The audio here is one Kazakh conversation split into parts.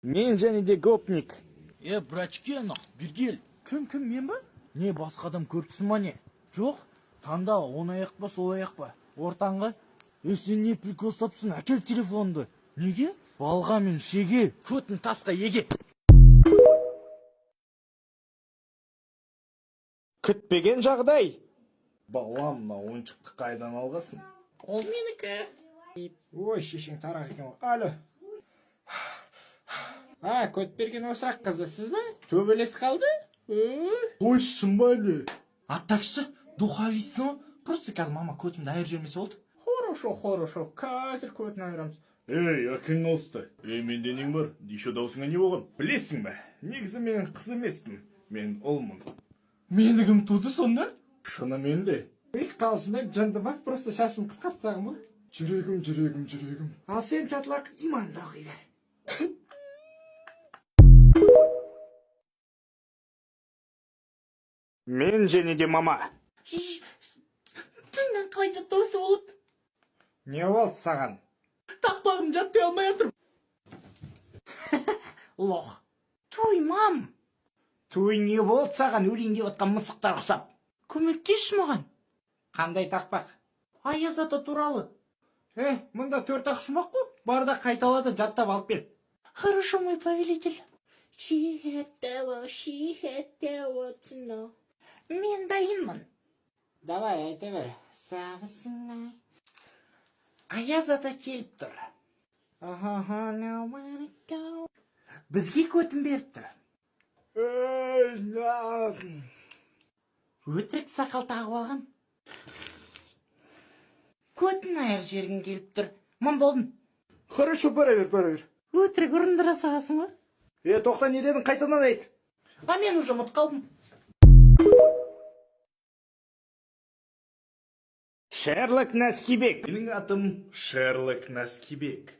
Мен және де гопник. Брачки ана, bir gel. Кім, мен ба? Не, басқа адам көріпсің ма не? Жоқ, таңда оң аяқ па, сол аяқ па? Ортаңғы? Сен не прикол ұстапсың? Әкел телефонды. Неге? Балға мен шеге. Көтін тасқа еге. Күтпеген жағдай. Балам, мына ойыншықты қайдан алғасың? Ол менікі. Ой, шешең тарақ екен ғой. Алло. Көтберген Осырақ қызы сіз ба? Төбелес қалды? Қойшын ба не? Аттақшы, духовисың ба? Просто қазір мама көтімді айыр жүрмесе болды. Хорошо. Қазір көтін айырамыз. Акың ауысты. Менде нең бар? Еще даусыңа не болған? Білесің бе? Негізі мен қыз емеспін. Мен ұлмын. Мені кім туды сонда? Шынымен де. Қалжыңдап жанды бақ, просто шашын қысқартсағым ба? Жүрегім. Ал сен чатлақ иманды оқиды. Мен және де мама. Түннен қалай жаттаусы болып? Не болды саған? Тақпағым жатпай алмай атыр. Лох. Туй, мам. Туй не болды саған өлеңге отқан мысықтар ұқсап? Көмектес маған. Қандай тақпақ? Аяз ата туралы. Мұнда 4 ақ шумақ қой. Бар да қайталады, жаттап алып кел. Хорошо, мой повелитель. She had to know. Мен дайынмын. Давай, айта бер. Савысыңай. Аяз ата келіп тұр. Бізге көтін беріп тұр. Өтірік сақал тағып алған. Көтін айыр жергін келіп тұр. Мұн болдың. Хорошо, бара бер. Өтірік ұрындыра сағасың ба? Тоқта не дедің, қайтадан айт. Мен уже ұмыт қалдым. Шерлок Наскибек. Менің атым Шерлок Наскибек.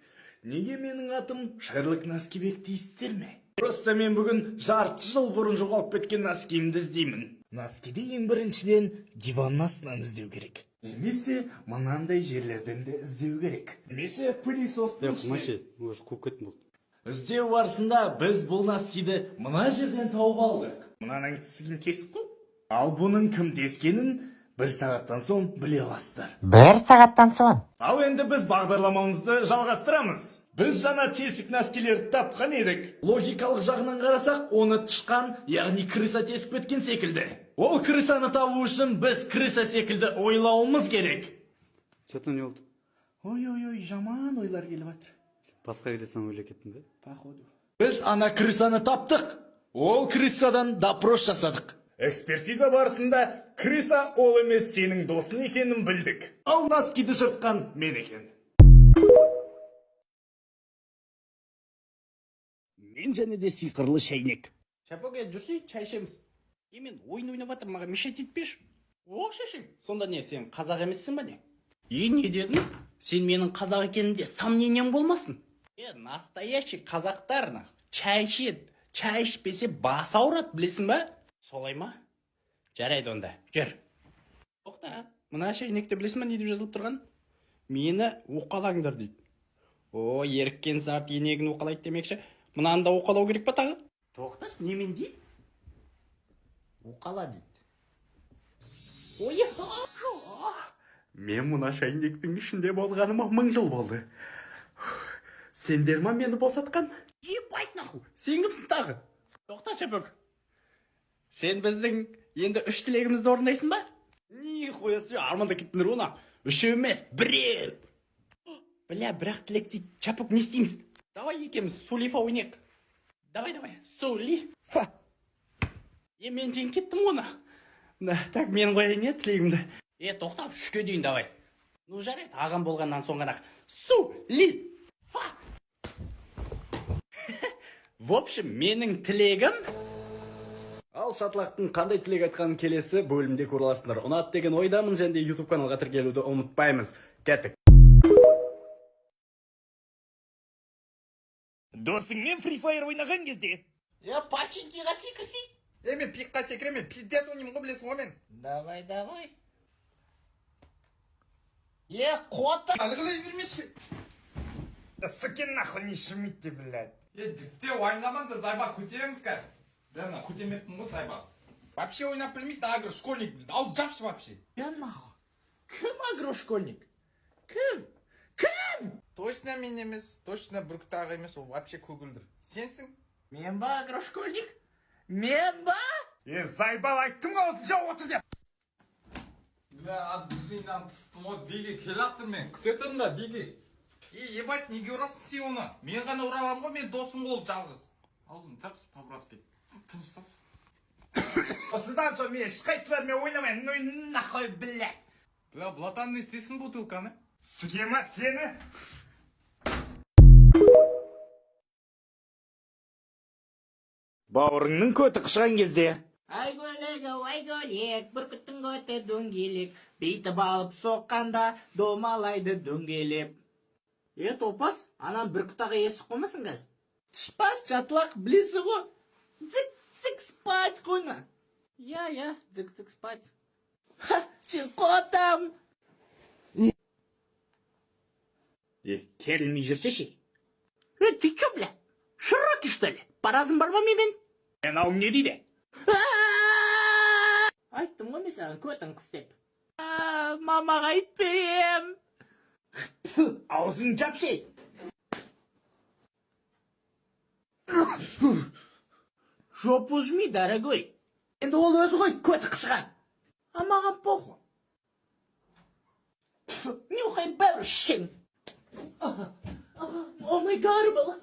Неге менің атым Шерлок Наскибек дейсіздер ме? Просто мен бүгін жарты жыл бұрын жоғалып кеткен носкимді іздеймін. Носкиді ең біріншіден диван астынан іздеу керек. Немесе мынандай жерлерден де іздеу керек. Немесе пылесостың ішінен. Өзі қуып кеттім болды. Іздеу барысында біз бұл носкиді мына жерден тауып алдық. Мынаның тісігін кесіп қой. Ал бұның кім тескенін 1 сағаттан соң біле аласыздар. 1 сағаттан соң? Ал енді біз бағдарламамызды жалғастырамыз. Біз жаңа тесік носкилерді тапқан едік. Логикалық жағынан қарасақ, оны тышқан, яғни крыса тесіп кеткен секілді. Ол крысаны табу үшін біз крыса секілді ойлауымыз керек. Что-то не болды. Ой, жаман ойлар келіп жатыр. Басқа кетесің ойлай кеттің бе? Походу. Біз ана крысаны таптық. Ол крысадан допрос жасадық. Экспертиза барысында крыса ол емес сенің досың екенін білдік. Ал носкиді жыртқан мен екен. Мен және де сиқырлы шайнек. Шапоге жүрсей, чай ішеміз. Мен ойын ойнап жатыр, маған мешет етпеш. О, шешем. Сонда не, сен қазақ емессің ба не? Не дедің? Сен менің қазақ екенінде сомнением болмасын. Настоящий қазақтар чай ішеді. Чай ішпесе бас ауырады, білесің ба? Солай ма? Жарайды онда, жүр. Тоқта, мына шайнекте білесің ба не деп жазылып тұрған? Мені оқалаңдар дейді. О, еріккен зарт енегін оқалайды демекші. Мынаны да оқалау керек па тағы? Тоқтас, немен дейді? Оқала дейді. Ой, Мен мұна шайнектің ішінде болғаныма 1000 жыл болды. Сендер ма мені босатқан? Ебайт наху, сен кімсің тағы? Тоқта, шапөк. Сен біздің енді 3 тілегімізді орындайсың ба? Не қоясы, арманда кеттіңдер оны. 3 емес, 1. Бля, бірақ тілек дейді. Шапөк, не істейміз? Давай екеміз сулифа ойнайық. Давай, сулифа. Мен тең кеттім оны. Так, мен қояйын тілегімді. Тоқта, 3-ке дейін давай. Ну, жарайды, ағам болғаннан соң ғана. Сулифа. В общем, менің тілегім... Ал шатлақтың қандай тілек айтқанын келесі бөлімде көріласыңдар. Ұнат деген ойдамын, және де YouTube каналға тіркелуді ұмытпаймыз. Кеттік. Досыңмен Free Fire ойнаған кезде. Паченькиға секірсей. Мен пиққа секіремен, пиздец ойнаймын ғой, білесің ғой мен. Давай. Қота. Алғылай бермеші. Да суки нахуй не шумите, блядь. Жігітте уайымдамаңыз, Зайба көтереміз қазір. Мен көтермеппін ғой Зайба. Вообще ойнап білмейсің, агро школьник. Ауыз жапшы вообще. Я нахуй. Кім агрошкольник? Кім? Кім? Точно мен емес, точно бүркіт аға емес, ол вообще көгілдір. Сенсің? Мен ба агрошкольник? Мен ба? Зайбал айттым ғой, осы жау отыр деп. Бля, душинан тыстым ғой, деге келаттыр мен, күтетім да, деге. Ебать, неге ұрасың сен оны? Мен ғана ұралам ғой, мен досым бол жалғыз. Аузын жапшы, Павловский. Тыныштас. Осыдан соң мен ешқайсылармен ойнамайын, ну нахуй, блядь. Бля, блатан не істесін бутылканы? Сүйема сені. Бауырыңның көті қышқан кезде. Айгөлек, бүркіттің көті дөңгелек, бейтіп алып соққанда домалайды дөңгелеп. Топас, анан бүркіт аға есік қоймасын кәз? Тышпас, жатылақ, білесі ғой. Цик-цик спать қойна. Я, цик-цик спать. Сен қотам. Керілмей жүрсе ше? Ты чё, бля? Широкий, что ли? Паразым бар ма мен? Анау не дейді? Айттым ғой мен саған көтің қыс деп. Мамаға айтпейм. Аузын жапшы. Жопу жми, дорогой. Енді ол өзі ғой көті қышқан. А маған похуй. Нюхай бәрі шен. О май гарбал.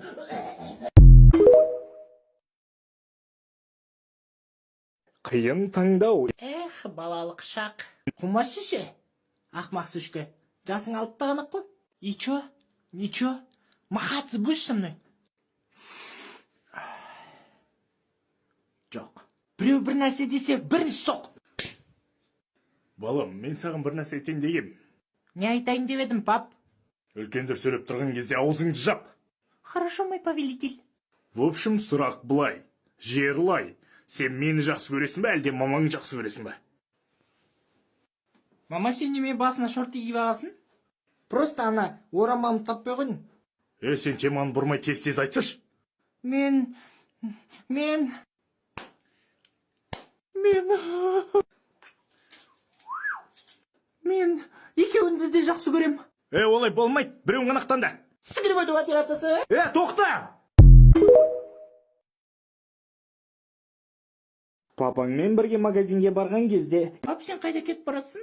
Қиын таңдау. Балалық шақ. Құмашы ше? Ақмақ сүшкі. Жасың алып тағанақ қой. И чё? Ничего? Махаться будешь со мной? Жоқ. Біреу бір нәрсе десе, бірінші соқ. Балам, мен саған бір нәрсе айтайын дегем. Не айтайын деп едім, пап? Үлкендер сөйлеп тұрған кезде аузыңды жап. Хорошо, мой повелитель. В общем, сұрақ былай. Жерлай. Сен мені жақсы көресің бе, әлде мамаңды жақсы көресің бе? Мама, сен неме басына шорты киіп аласың? Просто ана орамалымды таппай қойдың. Сен теманы бұрмай тез-тез айтсаш. Мен екеуінді де жақсы көрем. Олай болмайды, біреуін ғана ақтанда. Сіңіріп өту операциясы. Тоқта! Папаңмен бірге магазинге барған кезде. Пап, сен қайда кетіп баратсың?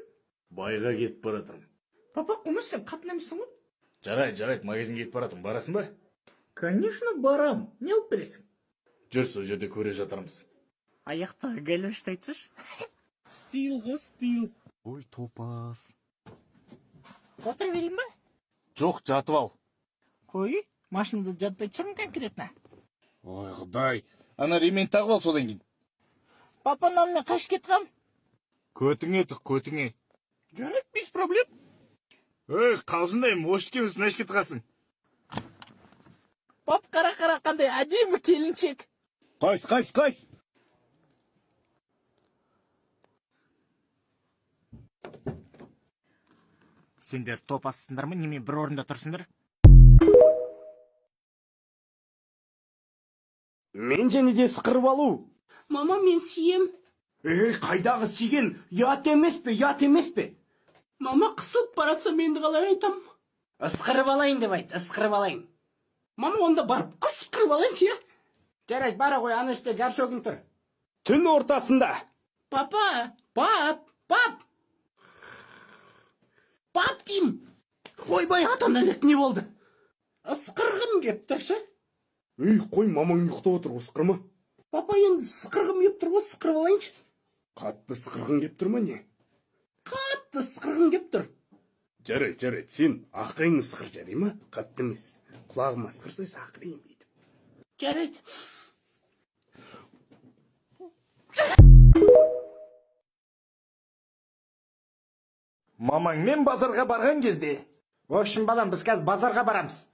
Байға кетіп баратырмын. Папа, құмыш, сен қатын емессің ғой? Жарайды, магазинге кетіп баратырмын. Барасың ба? Конечно, барам. Не алып бересің? Жүр, сол жерде көре жатармыз. Аяқтағы гәлвешті айтсыш. Стил ғой, стил. Ой, топас. Отыра берейін ба? Жоқ, жатып ал. Қой, машинада жатпай шығын конкретно. Ой, құдай. Ана ремень тағып ал содан кейін. Папа, мен қаш кетқам? Көтіңе тұқ, көтіңе. Жарайды, без проблем. Қалжындайым, ош кеміз мәш кетқасың. Пап, қара қандай әдемі келіншек. Қайс. Сендер топассыңдар ма, неме бір орында тұрсыңдар? Мен және де сықырып алу. Мама, мен сүйем. Қайдағы сүйген? Ят емес пе? Мама, қысылып баратса менді қалай айтам? Ысқырып алайын деп айт, ысқырып алайын. Мама, онда барып, ысқырып алайын ше? Жарайды, бара ғой, ана іште гаршогың тұр. Түн ортасында. Папа, пап дейм. Ойбай, атананек не болды? Ысқырғым кеп тұр ше? Қой, мамаң ұйықтап отыр, ысқырма. Папа, енді сықырғым кеп тұр, сықырып алайыншы. Қатты сықырғың кеп тұр ма не? Қатты сықырғым кеп тұр. Жарайды, сен ақырын ысқыр, жарай ма? Қатты емес. Құлағыма ысқырса ақырын дейді. Жарайды. Мамаңмен базарға барған кезде. В общем, балам, біз қазір базарға барамыз.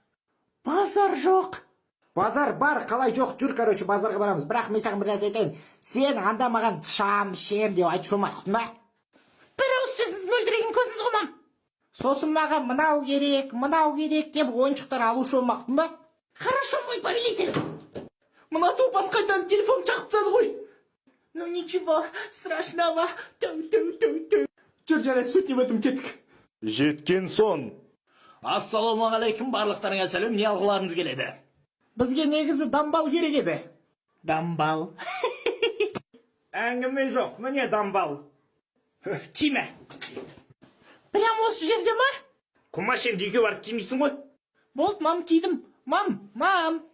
Базар жоқ. Базар бар, қалай жоқ, жүр, короче, базарға барамыз. Бірақ мен саған бір нәрсе айтайын. Сен анда маған шам, шем деп айтып шома, құтын ба? Бір ауыз сөзіңіз мөлдіреген көзіңіз ғымам. Сосын маған мынау керек деп ойыншықтар алушы болмақ, құтын ба? Хорошо, мой повелитель. Мына топас қайдан телефон шақырып тастады ғой. Ну ничего страшного. Жүр жарайды, сутни в этом кеттік. Жеткен сон. Ассалаумағалейкум, барлықтарыңа сәлем, не алғыларыңыз келеді? Бізге негізі дамбал керек еді. Дамбал. Әңгіме жоқ, міне дамбал. Тиме. Прямо осы жерде ма? Құма сен үйге барып кимейсің ғой? Болды, мам, кидім. Мам.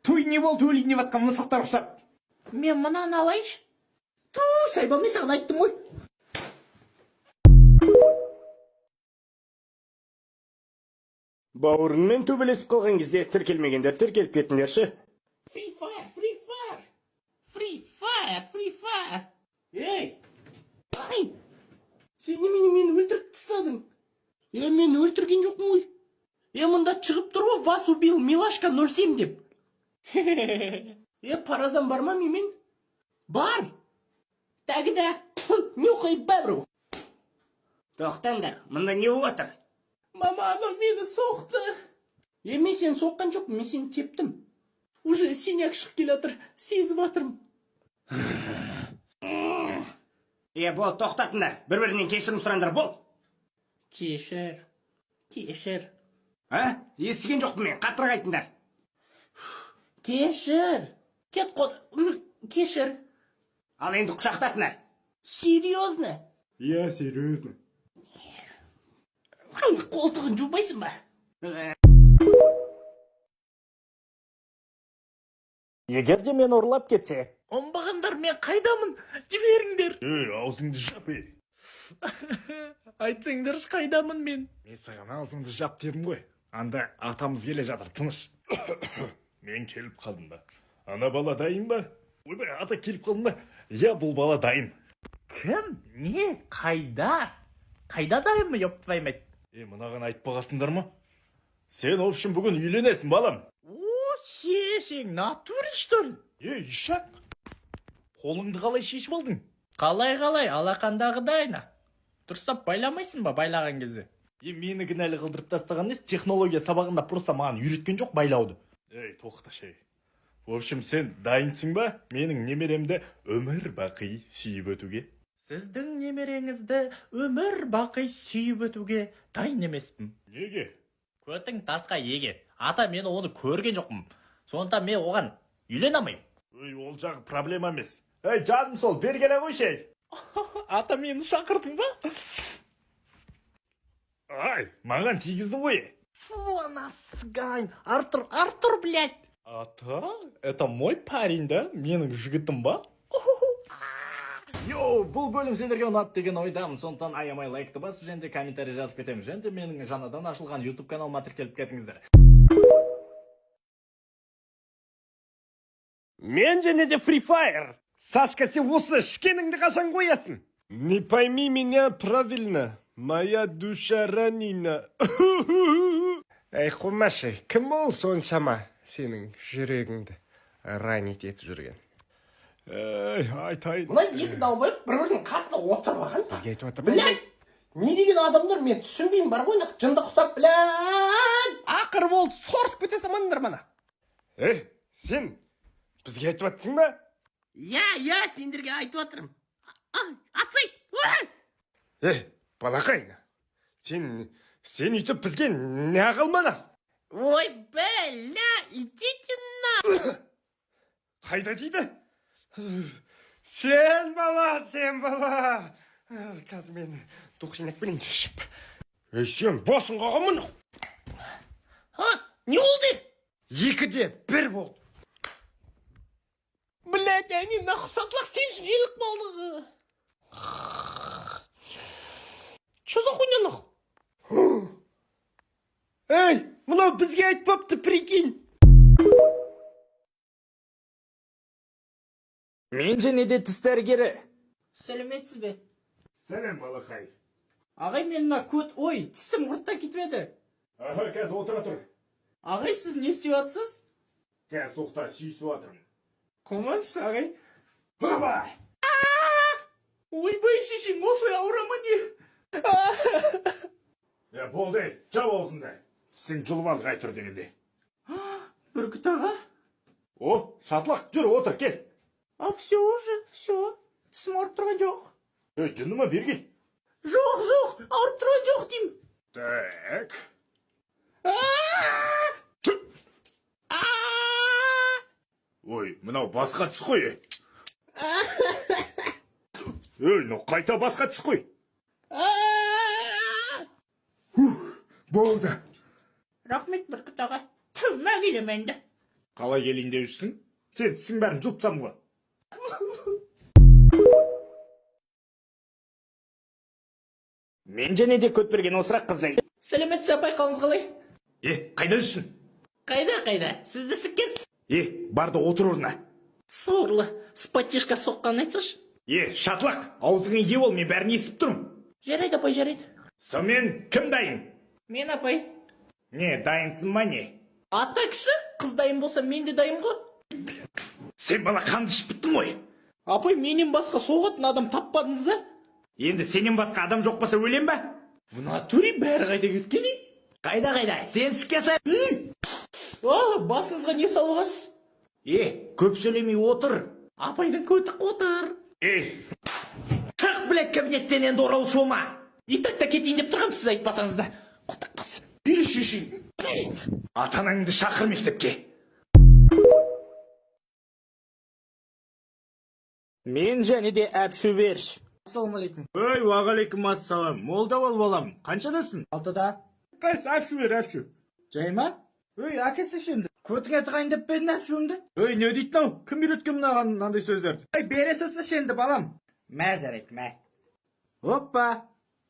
Той не болды, өлейін деп атқан мысықтар ұқсап. Мен мынаны алайыншы. Сайбал, мен саған айттым ғой. Бауырыңмен төбелесіп қалған кезде тіркелмегендер тіркеліп кетіңдерші. Free fire. Ей! Ай! Сен немене мені өлтіріп тастадың? Мен өлтірген жоқпын ғой. Мұнда шығып тұр ғой, вас убил Милашка 07 деп. Паразан бар ма мен? Бар. Тәгі нюхай бәбіру. Тоқтаңдар, мұнда не болып отыр? Мама, анау мені соқты. Мен сені соққан жоқпын, мен сені тептім. Уже синяк шығып келе жатыр, сезіп жатырмын. Бол, тоқтатыңдар, бір-бірінен кешірім сұраңдар, бол. Кешір. Естіген жоқпын мен, қаттырақ айтыңдар. Кешір. Кет қод. Кешір. Ал енді құшақтасыңдар. Серьезно? Серьезно. Қолтығын жумайсың ба? Егер де мен ұрлап кетсе? Оңбағандар, мен қайдамын? Жіберіңдер. Аузыңды жап, Айтсаңдаршы, қайдамын мен? Мен саған аузыңды жап дедім ғой. Анда атамыз келе жатыр, тыныш. Мен келіп қалдым ба? Ана бала дайын ба? Ойбай, ата келіп қалдым ба? Бұл бала дайын. Кім? Не? Қайда? Қайда дайымы, еп тваймайт? Мынаған айтпағасыңдар ма? Сен, в общем, бүгін үйленесің, балам. Сен натуре, что ли? Ишак, қолыңды қалай шешіп алдың? Қалай, алақандағы дайына. Дұрыстап байламайсың ба, байлаған кезде? Мені кінәлі қылдырып тастаған несі, технология сабағында просто маған үйреткен жоқ байлауды. Тоқташ, В общем, сен дайынсың ба? Менің немеремді өмір бақи сүйіп өтуге. Сіздің немереңізді өмір бақи сүйіп өтуге дайын емеспін. Неге? Көтің тасқа еге. Ата, мен оны көрген жоқпын. Сондықтан мен оған үйлен алмаймын. Ол жағы проблема емес. Жаным сол, бер келе қойшы. Ата, мені шақырдың ба? Маған тигіздің ғой. Фу, насгайн. Артур, блядь. Ата, это мой парень, да? Менің жігітім ба? Бұл бөлім сендерге ұнады деген ойдамын. Сондықтан аямай лайкты басып, және де комментарий жазып кетемін. Және де менің жаңадан ашылған YouTube каналыма тіркеліп кетіңіздер. Мен және де Free Fire. Сашка, сен осы ішкеніңді қашан қоясың? Не пойми меня правильно. Моя душа ранена. Құмашы, кім ол соншама сенің жүрегіңді ранит етіп жүрген? Айтайын. Мына екі далбайып бір-бірінің қасына отырып алған. Бізге айтып отыр. Блядь, не деген адамдар, мен түсінбеймін, бар ғой, жынды құсап, блядь, ақыр болды, сорсып кетесің мындар мана. Сен бізге айтып отсың ба? Я, сендерге айтып отырмын. Атсай! Балақайна, сен үйтіп бізге не қылмана? Ой, бля, идите на... Қайда дейді? Сен бала. Қазір мен тоқшинақ білін шып. Сен босың қағымын? Не oldu? 2-де 1 болды. Блядь, они нахуй сатылақ сен үшін желік болды. Что за хуйня нахуй? Мынау бізге айтпапты, прикинь. Мен және де тіс дәрігері. Сәлеметсіз бе? Сәлем, балақай. Ағай, мен ой, тісім құртта кетіп еді. Қазір отыра тұр. Ағай, сіз не істеп жатсыз? Қазір тоқта, сүйісіп отырмын. Қоманшы, ағай. Баба! Ойбай, шешең, осы ауырама не? Болды, жау аузында. Сен жұлып ал қайтыр дегенде. Бүркіт аға. О, шатлақ, жүр, отыр, кел. А все уже, все. Тісім ауырып тұрған жоқ. Жүніма берге. Жоқ, ауырып тұрған жоқ деймін. Так. Ой, мынау басқа түс қой. Ну қайта басқа түс қой. Болды. Рахмет Бүркіт аға. Түмә келем енді. Қалай келейін деп жүрсің? Сен тісің бәрін жұлыпсам ғой. Мен және де көтберген осырақ қызай. Сәлеметсіз апай, қалыңыз қалай? Қайда жүрсің? Қайда? Сізді сіккен. Барды отыр орнына. Сорлы, спатишка соққан айтсыш. Шатлақ, аузыңа ие бол, мен бәрін естіп тұрмын. Жарайды апай, жарайды. Сонымен кім дайын? Мен апай. Не, дайынсың ма не? Ата кіші, қыз дайын болса мен де дайын ғой. Сен бала қанды ішіп біттің ғой. Апай, менен басқа соғатын адам таппадыңыз да? Енді сенен басқа адам жоқ болса өлем ба? В натуре бәрі қайда кеткен ей? Қайда, сен сікесің. Басыңызға не салғасыз? Көп сөйлемей отыр. Апайдың көтік отыр. Шық, білет, кабинеттен енді орал шома. Итакта кетейін деп тұрғам, сіз айтпасаңыз да. Құттық басын. Атанаңды шақыр мектепке. Мен және де әпшу берш. Ассалаумалейкум. Ой, уағалейкум ассалам. Молда бол балам. Қаншадасың? 6-да. Қайсы, әпшу бер, әпшу. Жай ма? Өй, әкесі шенді. Көтіңе тығайын деп берін әпшуыңды. Ой, не дейді нау? Кім үйреткен мынаған мынандай сөздерді? Бересісі шенді балам. Мә жарайды, мә. Хоппа.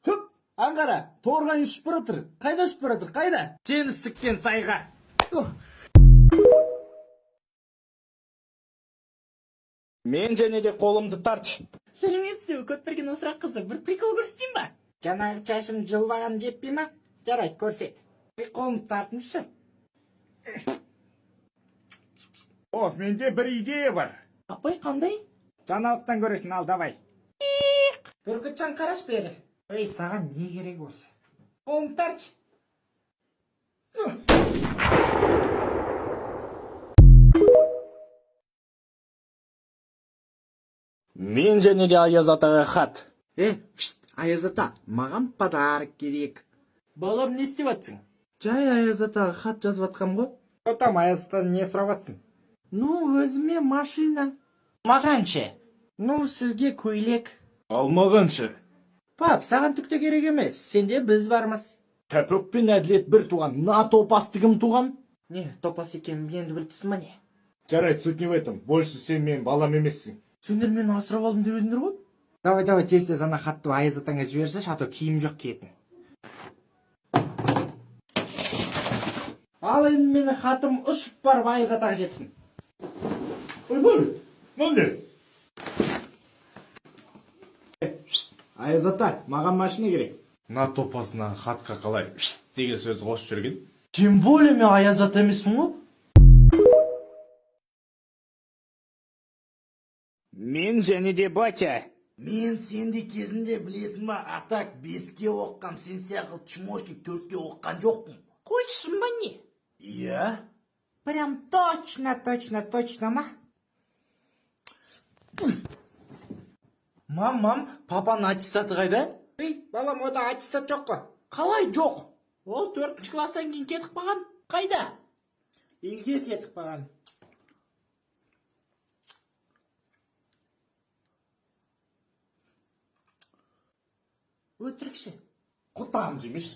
Хөп, аңғара, торған үшіп бұратыр. Қайда үшіп бұратыр, қайда? Сені сіккен сайға. Мен және де қолымды тартшы. Сәлеметсіз, көтберген осырақ қызы, бір прикол көрсетейін ба? Жаңағы шашым жылбаған жетпей ма? Жарайды, көрсет. Қолымды тартыңызшы. Менде бір идея бар. Апай, қандай? Жаңалықтан көресің, ал, давай. Бүркітжан, қараш бері. Ой, саған не керек осы? Қолымды тартшы. Мен және де Аяз атаға хат. Аяз ата, маған подарок керек. Балам, не істеп атсың? Жай Аяз атаға хат жазып атқам ғой. Там Аяз атадан не сұрап атсың? Өзіме машина. Мағаншы? Сізге көйлек. Алмағаншы. Пап, саған түкте керек емес. Сенде біз бармыз. Тәпік пен әділет бір туған, на топасты кім туған? Не, топас екенін енді біліпсің ма не? Жарайды, суть не в этом. Больше сен мен балам емессің. Сендер мені асырап алдым деп едіңдер ғой? Давай, тез ана хатты Аяз атаңа жіберші, шато киім жоқ киетін. Ал енді мені хатым ұшып барып Аяз атаға жетсін. Ой, не? Аяз ата, маған машина керек. На топасына хатқа қалай деген сөз қосып жүрген. Тем более мен Аяз ата емеспін ғой. Мен және де батя. Мен сенде кезінде білесің ба, атак 5-ке оққам, сен сияқты чмошник 4-ке оққан жоқпын. Қойшын ба не? Иә? Прям точно ма? Мам, папаның аттестаты қайда? Балам, ода аттестат жоқ қой. Қалай жоқ? Ол 4-ші класстан кейін кетіп қалған. Қайда? Үйге кетіп қалған. Өтірікші. Құтам жемеш.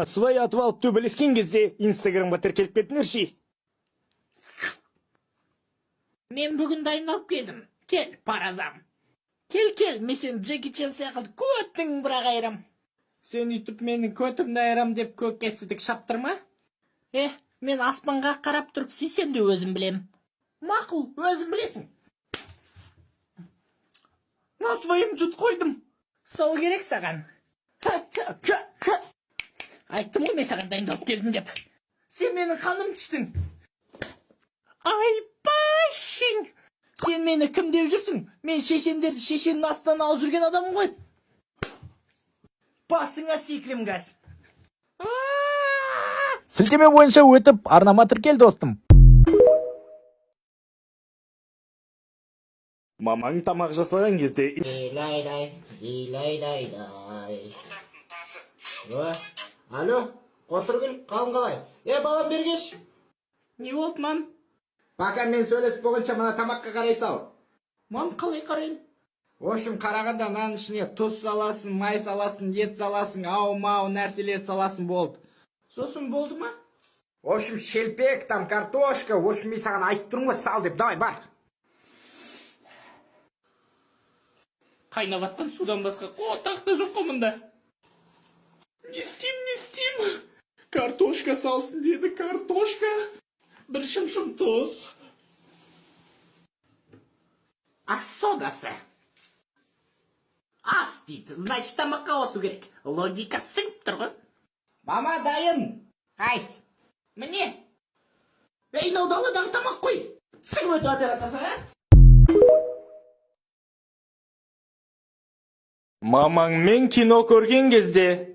Свай атып төбелескен кезде инстаграмға тіркеліп кетіңдерші. Мен бүгін дайындалып келдім. Кел, паразам. Кел, мен сен Джеки Чан сияқты көттің бірақ айрам. Сен үйтіп менің көтімді айрам деп көккесідік шаптырма? Мен аспанға қарап тұрып сүйсем де өзім білем. Мақұл, өзім білесің. На своим жұт қойдым. Сол керек саған. Айттым ғой мен саған дайындалып келдім деп. Сен менің қанымды іштің. Ай, башың! Сен мені кім деп жүрсің? Мен шешендерді шешеннің астынан алып жүрген адамым ғой. Басыңа секірем газ. Сілтеме бойынша өтіп, арнама тіркел достым. Мамаң тамақ жасаған кезде Лай-лай, лай-лай-лай. Алло, Қотыргүл, қалың қалай? Балам бергеш. Не болды, мам? Пока мен сөйлесіп болғанша мана тамаққа қарай сал. Мам, қалай қарайын? В общем, қарағанда нан ішіне тұз саласың, май саласың, ет саласың, ау-мау нәрселер саласың болды. Сосын болды ма? В общем, шелпек, там картошка, в общем, мен саған айтып тұрмын ғой, сал деп, давай, бар. Қайнап атқан судан басқа қотақ та жоқ қой мұнда. Не істеймін? Картошка салсын деді, картошка. Бір шым-шым тұз. А содасы? Ас дейді, значит тамаққа қосу керек. Логика сіңіп тұр ғой. Мама дайын. Қайс? Міне. Мынау даладағы тамақ қой. Сіңіп өту операциясы, а? мамаңмен кино көрген кезде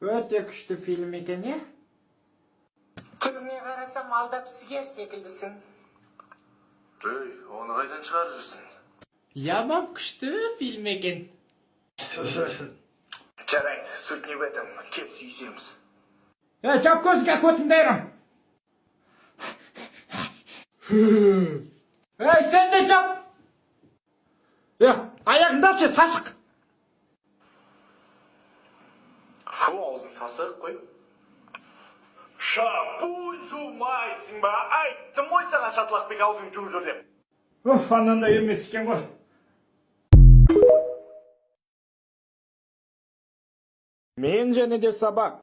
Өте күшті фильм екен, е? Түріңе қарасам алдап сігер секілдісің. Оны қайдан шығарып жүрсің? Ябап күшті фильм екен. Жарайды, суть не в этом. Кеп сүйсеміз. Жап көзге көтімдейрім. Сен де жап. Аяғыңды алшы, сасық. Фу, аузың сасық қой. Шапуын жумайсың ба? Айттым ғой саған шатлақбек аузың жуып жүр деп. анандай емес екен ғой. Мен және де сабақ.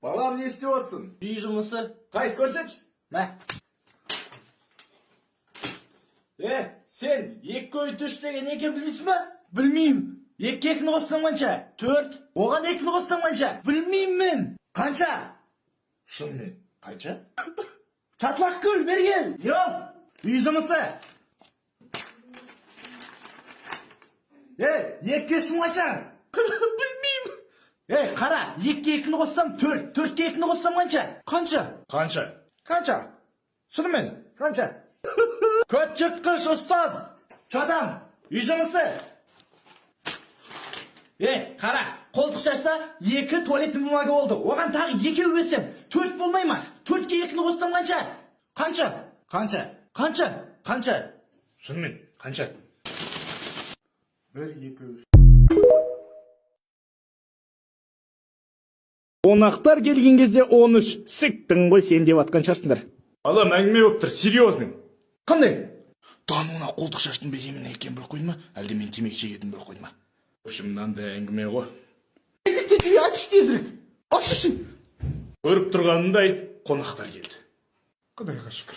Балам не істеп отырсың? Үй жұмысы. Қайсы көрсетші. Мә. Сен екі көйт үш деген екен білмейсің ба? Білмеймін. Екіні қоссаң қанша? 4. Оған екіні қоссаң қанша? Білмеймін мен. Қанша? Шынымен, қанша? Чатлақ көл, бергел. Йол, үй жұмысы. Екі үшін қанша? Білмеймін. Қара, екіні қоссам 4, 4-2-ні қоссам қанша? Қанша? Қанша? Шынымен, қанша? Көт жұртқыш ұстаз. Чадам, үй жұмысы. Қара, қолтық шашта 2 туалет бумага болды. Оған тағы 2 өбесем, 4 болмай ма? 4-ке 2-ні қоссам қанша? Қанша? Шынымен, қанша? 1, 2, 3. Қонақтар келген кезде 13. Сіктің ғой сен деп атқан шарсыңдар. Балам, әңгіме болып тұр, серьезный. Қандай? Дануына қолтық шаштың беремен екен бір қойды ма? Әлде мен темекі шегетін бір қойды ма? В общем, мынандай әңгіме ғой. Ач тезірек. Ашшы. Көріп тұрғанындай қонақтар келді. Құдайға шүкір.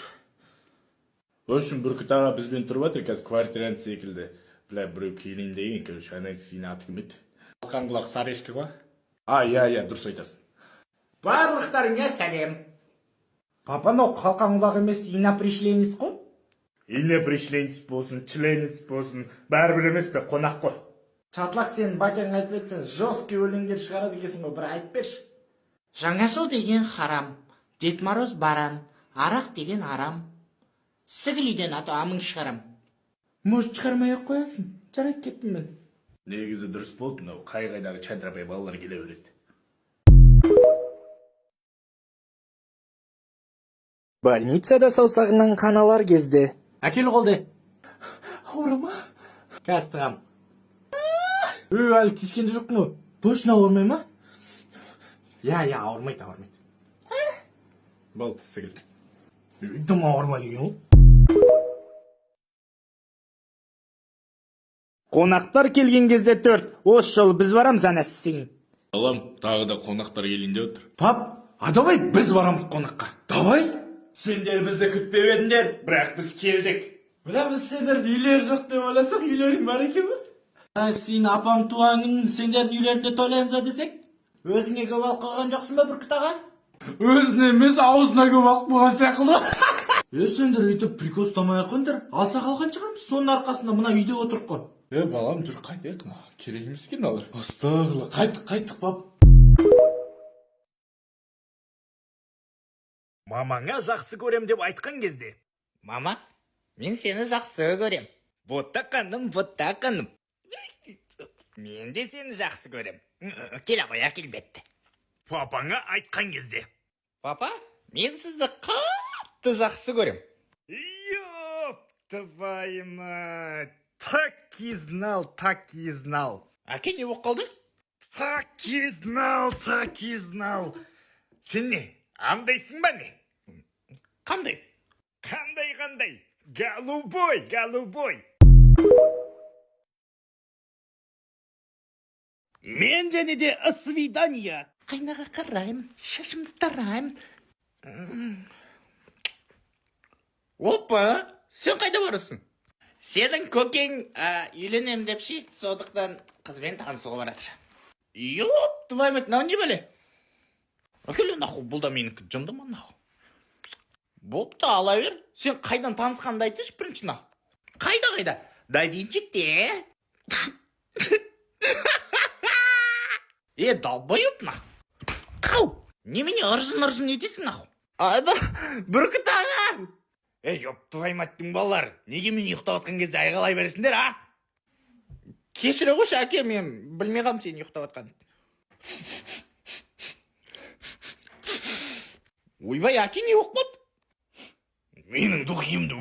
В общем, Бүркіт аға бізбен тұрып жатыр, қазір квартирант секілді. Біреу келейін деген, короче, ана кісіні аты кім еді? Қалқан құлақ Сарешка ғой. Иә, дұрыс айтасың. Барлықтарыңа сәлем. Папа, мынау қалқан құлақ емес, инопришленец қой. Инопришленец болсын, членец болсын, бәрібір емес пе, қонақ қой. Чатлақ сен батяң айтып етсен, жесткий өлеңдер шығарады екенсің ғой, бір айтып берші. Жаңа жыл деген харам, Дед Мороз баран, арақ деген арам. Сігіліден аты амың шығарам. Может, шығармай-ақ қоясың? Жарайды, кеттім мен. Негізі дұрыс болды, мынау қай-қайдағы чантрапай балалар келе береді. Больницада саусағынан қаналар кезде. Әкел қолды. Ауыры ма? Қазір тығам. Әлі тискенде жоқ му? Точно ауырмай ма? Ауырмайды. Болды, сігіл. Дым ауырма деген ол. Қонақтар келген кезде 4. Осы жолы біз барамыз, сен. Балам, тағы да қонақтар келінде отыр. Пап, давай біз барамыз қонаққа. Давай. Сендер бізді күтпеп едіңдер, бірақ біз келдік. Бірақ сендерді үйлер жоқ деп ойласақ, үйлерің бар екен ба? Сен апам туған күн сендердің үйлерінде тойлаймыз десек, өзіңе көп алып қалған жоқсың ба Бүркіт аға? Өзіне емес, аузына көп алып болған сияқты. Сендер өйтіп прикол ұстамай-ақ қойыңдар. Алса қалған шығармыз, соның арқасында мына үйде отырып қой. Балам, жүр қайтайық. Керек емес екен алар. Астағыла, қайттық, пап. Мамаңа жақсы көрем деп айтқан кезде. Мама, мен сені жақсы көрем. Ботақаным, ботақаным. Мен де сені жақсы көрем. Келе қоя келбетті. Папаңа айтқан кезде. Папа, мен сізді қатты жақсы көрем. Ёп, твою мать. Так и знал, так и знал. Әке, не болып қалды? Так и знал, так и знал. Сен не, андайсың ба не? Қандай? Қандай? Голубой, голубой. Мен және де свидания. Айнаға қараймын, шашымды тараймын. Опа, сен қайда барасың? Сенің көкең үйленем деп шешті, сондықтан қызбен танысуға баратыр. Ёп, твою мать, мынау не бәле? Әкеле наху, бұл да менікі жынды ма наху? Бопты, ала бер. Сен қайдан танысқанды айтсыш бірінші наху. Қайда? Да винчикте. Долбоёб наху. Ау! Немене ыржын етесің наху? Айба, бүркіт аға! Ёп, твою маттың балалар, неге мен ұйықтап атқан кезде айғалай бересіңдер, а? Кешіре қойшы, әке, мен білмей қалым сені ұйықтап атқан. Ойбай, әке, не оқпады? Менің дұқиымды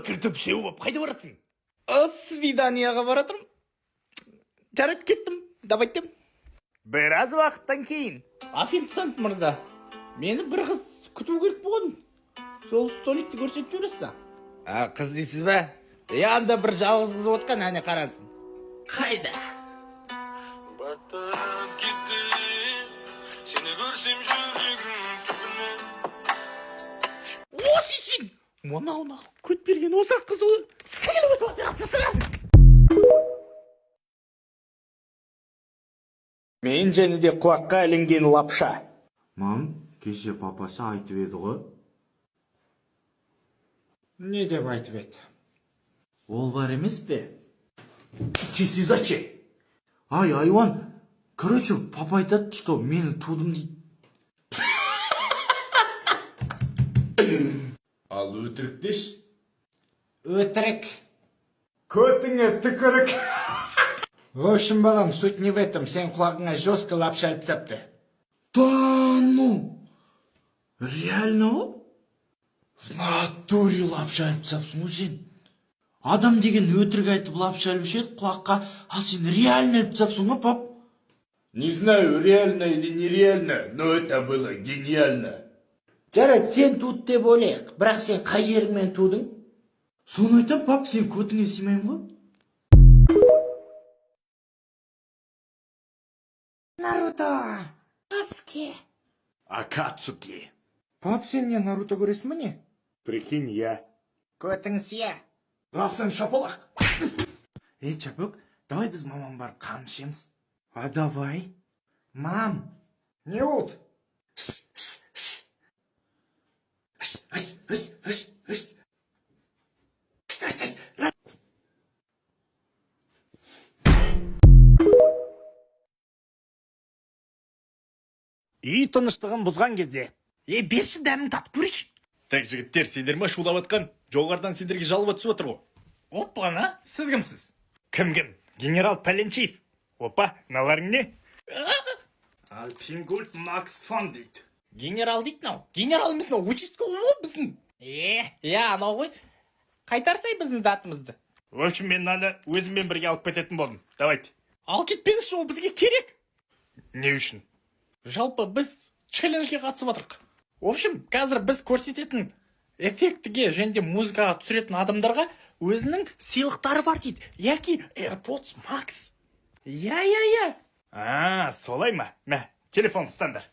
өкіртіп сеуіп, қайда барасың? Свиданияға баратырмын. Жарайды, кеттім, давайттым. Біраз уақыттан кейін. Официант мырза, мені бір қыз күту керек болған. Сол столикті көрсетіп жүресіз. Қыз дейсіз бе? Анда бір жалғыз қыз отқан, әне қараңыз. Қайда? Батып кетті, сені көрсем жүрегім түбіне. О, шешең! Мынау көт берген осақ қыз ғой. Сіңіліп өтіп. Мен және де құлаққа ілінген лапша. Мам, кеше папасы айтып еді ғой. Не деп айтып еді? Ол бар емес пе? Чиси зачем? Ай, айван, короче, папа айтады, что мені тудым дейді. Ал өтірік деш? Өтірік. Көтіңе түкірік. В общем, балам, суть не в этом. Сен құлағыңа жестко лапша іліп тастапты. Да ну, реально ғой? В натуре лапша іліп тастапсың ғой сен. Адам деген өтірік айтып лапша іліп еді құлаққа, ал сен реально іліп тастапсың ғой, пап? Не знаю, реально или нереально, но это было гениально. Жарайды, сен туд деп ойлайық, бірақ сен қай жеріңмен тудың? Соны айтам, пап, сен көтіңе сыймаймын ғой. Наруто! Саске! Акацуки. Пап, сен не Наруто көресің бе не? Прикинь, я. Көтің сия. Расын шапалақ. Чапок, давай біз мамам барып қан ішеміз. А давай. Мам! Не от? Үй тыныштығын бұзған кезде. Берші дәмін татып көрейші. Так, жігіттер, сендер ма шулап атқан? Жоғардан сендерге жалып түсіп отыр ғой. Оппана, сіз кімсіз? Кім? Генерал Пәленчиев. Опа, мыналарың не? Альпингульт Макс фон дейді. Генерал дейді нау. Генерал емес нау, участковый ғой біздің. Анау ғой. Қайтарсай біздің затымызды. В общем, мен мынаны өзіммен бірге алып кететін болдым. Давайте. Ал кетпеңізші, ол бізге керек. Не үшін? Жалпы біз челленджге қатысып отырық. В общем, қазір біз көрсететін эффектіге және де музыкаға түсіретін адамдарға өзінің сыйлықтары бар дейді. Яки AirPods Max. Я. Солай ма? Мә, телефон ұстандар.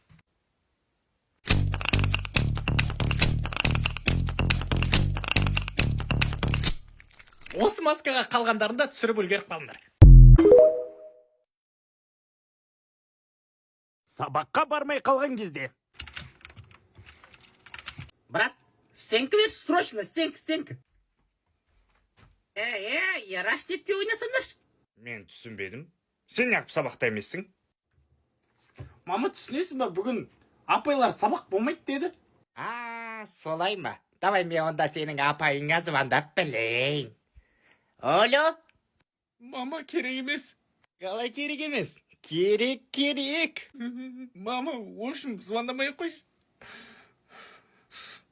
Осы маскаға қалғандарында түсіріп үлгеріп қалыңдар. Сабаққа бармай қалған кезде. Брат, стенка берші, срочно, стенка. Раштетпе ойнасаңдаршы. Мен түсінбедім. Сен неғып сабақта емессің? Мама, түсінесің ба, бүгін апайлар сабақ болмайды деді. солай ма? Давай мен онда сенің апайыңа звондап білейін. Алло? Мама, керек емес. Қалай керек емес? Керек. Мама, ол үшін звондамай ақ қойшы.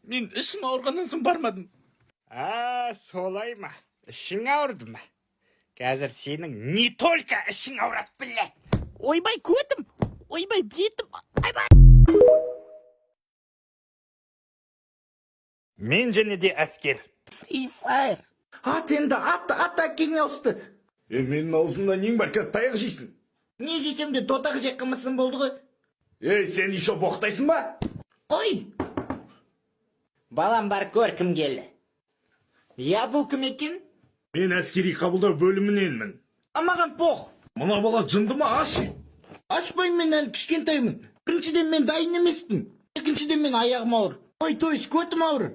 Мен ішім ауырғаннан соң бармадым. Солай ма? Ішің ауырды ма? Қазір сенің не только ішің ауырады, білет. Ойбай, көтім. Ойбай, бетім. Айбай. Мен және де әскер. Free Fire. Ат енді, ат әкең ауысты. Менің аузымда нең бар, қазір таяқ жейсің. Не жесем де дотақ жек қымысын болды ғой. Сен еще боқтайсың ба? Қой. Балам бар, көр кім келді. Я, бұл кім екен? Мен әскери қабылдау бөліміненмін. Маған поқ. Мына бала жынды ма, аш? Ашпаймын, мен әлі кішкентаймын. Біріншіден мен дайын емеспін. Екіншіден мен аяғым ауыр. Ой, тойс, көтім ауыр.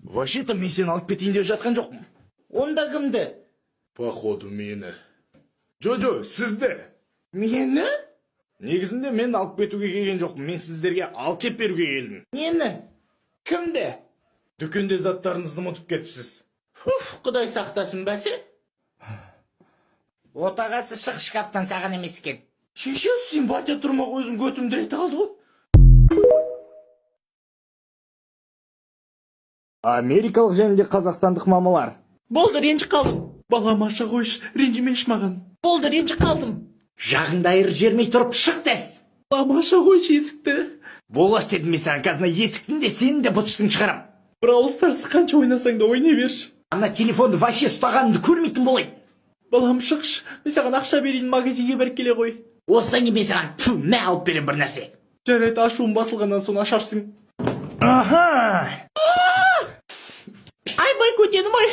Вообще-то мен сені алып кетейін деп жатқан жоқпын. Онда кімді? Походу мені. Джо, сізді. Мені? Негізінде мен алып кетуге келген жоқпын. Мен сіздерге алып кеп беруге келдім. Нені? Кімді? Дүкенде заттарыңызды ұмытып кетіпсіз. Құдай сақтасын бәсе. Отағасы шық шкафтан саған емес екен. Шеше, сен батя тұрмақ өзім көтімді рет алды ғой. Америкалық және де қазақстандық мамалар. Болды, ренжі қалдым. Балам, аша қойшы, ренжімеш маған. Болды, ренжі қалдым. Жағында айыр жермей тұрып шық дәс. Балам, аша қойшы есікті. Болаш дедім мен саған, қазір есіктің де сенің де бұтыштың шығарам. Brawl Stars'ы қанша ойнасаң да ойнай берші. Ана телефонды вообще ұстағанымды көрмейтін болайын. Балам, шықшы, мен саған ақша берейін, магазинге барып келе ғой. Осыдан кейін мен саған мә алып берем бір нәрсе. Жарайды, ашуым басылғаннан соң ашарсың. Аха! Айбай, көтенім ай.